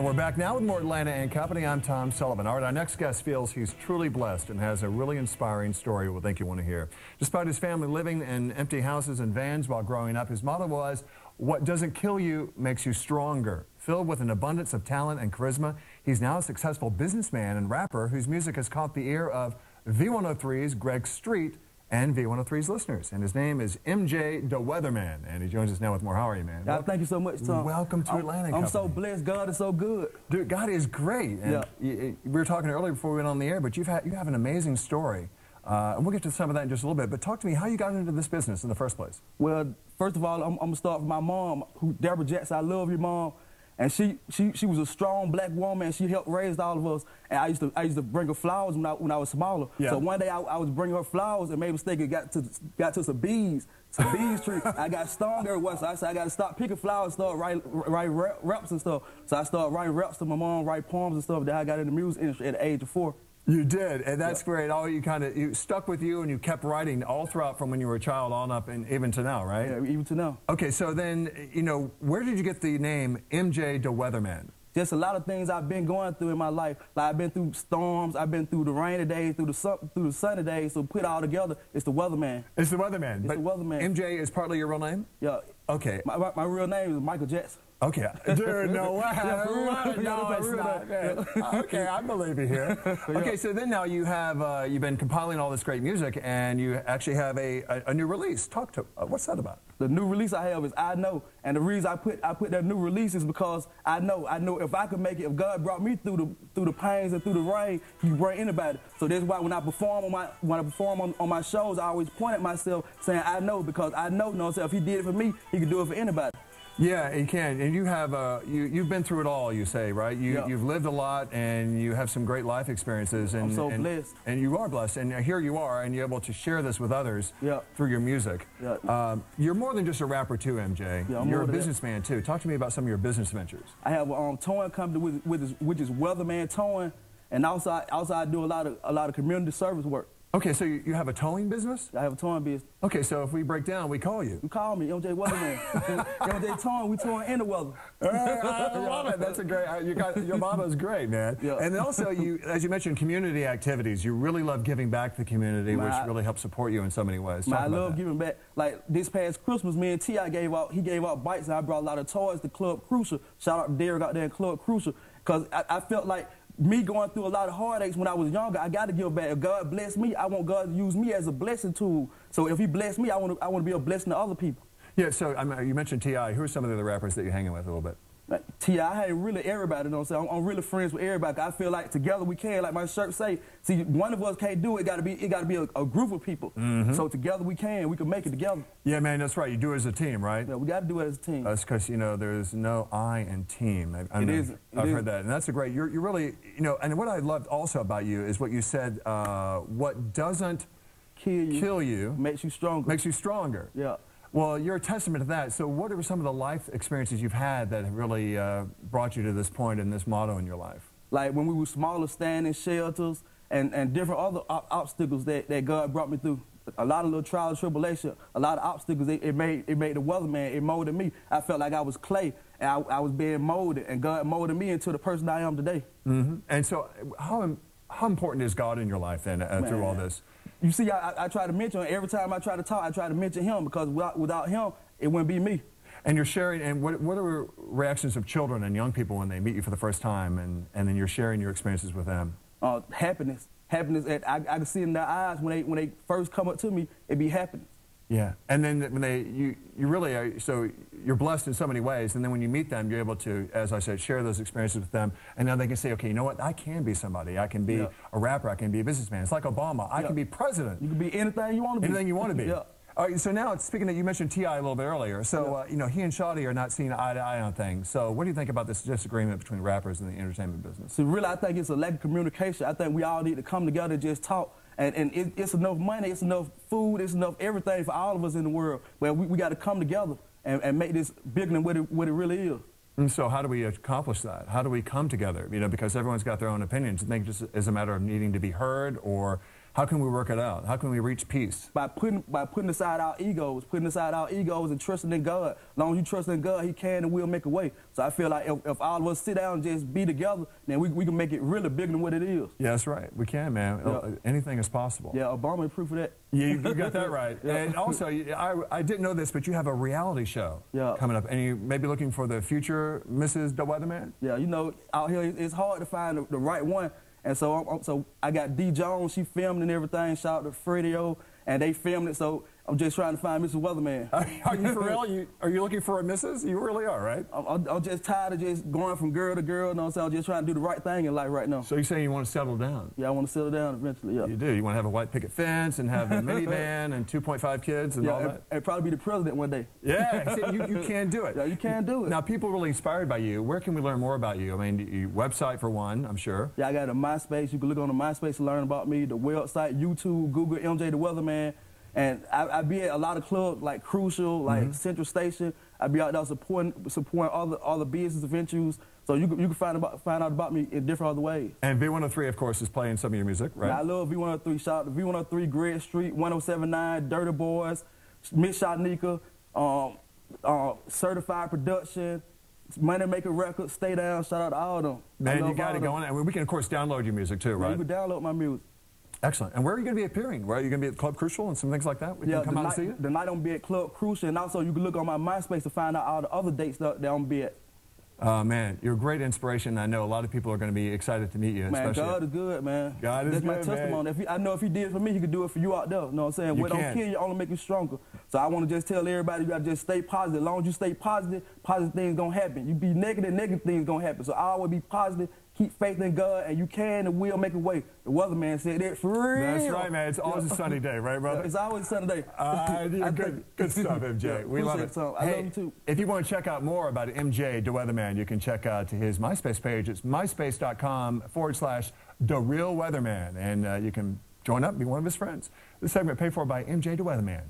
And we're back now with more Atlanta and Company. I'm Tom Sullivan. All right, our next guest feels he's truly blessed and has a really inspiring story we'll think you want to hear. Despite his family living in empty houses and vans while growing up, his motto was, "What doesn't kill you makes you stronger." Filled with an abundance of talent and charisma, he's now a successful businessman and rapper whose music has caught the ear of V103's Greg Street and V103's listeners. And his name is MJ the Weatherman. And he joins us now with more. How are you, man? Thank you so much, Tom. Welcome to Atlanta. I'm so blessed. God is so good. Dude, God is great. And we were talking earlier before we went on the air, but you have an amazing story. And we'll get to some of that in just a little bit. But talk to me how you got into this business in the first place. Well, first of all, I'm going to start with my mom, Deborah Jackson. I love your mom. And she was a strong black woman, and she helped raise all of us. And I used to bring her flowers when I was smaller. Yeah. So one day I was bringing her flowers and made a mistake and got to some bees tree. I got stung every once. So I said I got to stop picking flowers, start writing raps and stuff. So I started writing raps to my mom, write poems and stuff. Then I got in the music industry at the age of 4. You did, and that's great. All you stuck with you, and you kept writing all throughout from when you were a child on up, and even to now, right? Yeah, even to now. Okay, so then, where did you get the name MJ the Weatherman? Just a lot of things I've been going through in my life. Like I've been through storms, I've been through the rainy days, through the sunny days. So put it all together, it's the Weatherman. It's the Weatherman. It's the Weatherman. MJ is partly your real name? Yeah. Okay. My real name is Michael Jackson. Okay. Dude, no way. No, it's not. Okay, I believe you here. Okay, so then now you have, you've been compiling all this great music, and you actually have a new release. Talk to, what's that about? The new release I have is I Know. And the reason I put that new release is because I know if I could make it, if God brought me through the pains and through the rain, He can bring anybody. So that's why when I perform on my shows, I always point at myself saying I know, because I know, if He did it for me, He can do it for anybody. Yeah, he can. And you have you've been through it all, you say, right? You've lived a lot, and you have some great life experiences. And, I'm so blessed. And you are blessed. And here you are, and you're able to share this with others through your music. Yeah. You're more than just a rapper, too, MJ. Yeah, you're a businessman, too. Talk to me about some of your business ventures. I have a towing company which is Weatherman Towing, and also I do a lot of community service work. Okay, so you have a towing business? I have a towing business. Okay, so if we break down, we call you. You call me, MJ Weatherman. MJ Towing, we towing in the weather. I love it. That's a great, your motto is great, man. Yeah. And also, as you mentioned, community activities. You really love giving back to the community, which really helps support you in so many ways. I love giving back. Like this past Christmas, me and T.I. gave out bikes, and I brought a lot of toys to Club Crucial. Shout out to Derek out there in Club Crucial, because I felt like me going through a lot of heartaches when I was younger, I got to give back. If God bless me, I want God to use me as a blessing tool. So if He bless me, I want to be a blessing to other people. Yeah, so you mentioned T.I. Who are some of the other rappers that you're hanging with a little bit? Like, T.I., I had really everybody, you know what I'm saying? I'm really friends with everybody. I feel like together we can, like my shirt say. See, one of us can't do it. It got to be a group of people. So together we can make it together. Yeah, man, that's right. You do it as a team, right? Yeah, we got to do it as a team. That's because, there's no I in team. I've heard that, and that's a great, you're really, and what I loved also about you is what you said, what doesn't kill you makes you stronger. Makes you stronger. Yeah. Well, you're a testament to that. So what are some of the life experiences you've had that have really brought you to this point and this motto in your life? Like when we were smaller, staying in shelters and different other obstacles that God brought me through. A lot of little trials and tribulation, a lot of obstacles, it made the Weatherman, it molded me. I felt like I was clay, and I was being molded, and God molded me into the person I am today. And so how important is God in your life then through all this? You see, I try to mention him. Every time I try to talk, I try to mention him, because without him, it wouldn't be me. And you're sharing, and what are reactions of children and young people when they meet you for the first time, and then you're sharing your experiences with them? Happiness. Happiness, I can see in their eyes when they first come up to me, it be happiness. Yeah, and then when you really are, so you're blessed in so many ways, and then when you meet them, you're able to, as I said, share those experiences with them, and now they can say, okay, you know what, I can be somebody. I can be a rapper, I can be a businessman. It's like Obama. I can be president. You can be anything you want to be. Anything you want to be. All right, so now, speaking of, you mentioned T.I. a little bit earlier, so he and Shawty are not seeing eye to eye on things. So what do you think about this disagreement between rappers and the entertainment business? So really, I think it's a lack of communication. I think we all need to come together and just talk. And it's enough money, it's enough food, it's enough everything for all of us in the world. Where we got to come together and make this bigger than what it really is. And so how do we accomplish that? How do we come together? Because everyone's got their own opinions. I think just as a matter of needing to be heard, or How can we work it out? How can we reach peace? By putting aside our egos, and trusting in God. As long as you trust in God, He can and will make a way. So I feel like if all of us sit down and just be together, then we can make it really bigger than what it is. Yeah, that's right. We can, man. Yeah. Anything is possible. Yeah, Obama is proof of that. You got that right. Yeah. And also, I didn't know this, but you have a reality show coming up, and you may be looking for the future Mrs. The Weatherman? Yeah, you know, out here it's hard to find the right one. And so I got D. Jones, she filmed and everything, shout out to Fredio, and they filmed it, so I'm just trying to find Mrs. Weatherman. Are you for real? Are you looking for a Mrs.? You really are, right? I'm just tired of just going from girl to girl, you know what I'm saying? I'm just trying to do the right thing in life right now. So you're saying you want to settle down? Yeah, I want to settle down eventually, yeah. You do? You want to have a white picket fence and have a minivan and 2.5 kids and all that? And probably be the president one day. Yeah, see, you can do it. Yeah, you can do it. Now, people are really inspired by you. Where can we learn more about you? I mean, your website for one, I'm sure. Yeah, I got a MySpace. You can look on the MySpace to learn about me. The website, YouTube, Google MJ the Weatherman. And I be at a lot of clubs like Crucial, like Central Station. I be out there supporting all the business ventures. So you can find out about me in different other ways. And V103, of course, is playing some of your music, right? Yeah, I love V103. Shout out to V103, Grid Street, 1079, Dirty Boys, Miss Shanika, Certified Production, Money Maker Records, Stay Down. Shout out to all of them. Man, you got it going. And we can, of course, download your music too, right? You can download my music. Excellent. And where are you going to be appearing? Where are you going to be at Club Crucial and some things like that? We can come out and see you? The night I'm going to be at Club Crucial, and also you can look on my MySpace to find out all the other dates that I'm going to be at. Man, you're a great inspiration. I know a lot of people are going to be excited to meet you. Man, God is good, man. God is good, That's my testimony. I know if He did it for me, He could do it for you out there. You know what I'm saying? What don't kill you only make you stronger. So I want to just tell everybody, you got to just stay positive. As long as you stay positive, positive things going to happen. You be negative, negative things going to happen. So I always be positive. Keep faith in God, and you can and will make a way. The Weatherman said that for real. That's right, man. It's always a sunny day, right, brother? It's always a sunny day. Good stuff, MJ. We love it. I love him too. If you want to check out more about MJ, the Weatherman, you can check out his MySpace page. It's myspace.com/The Real Weatherman, and you can join up and be one of his friends. This segment paid for by MJ, the Weatherman.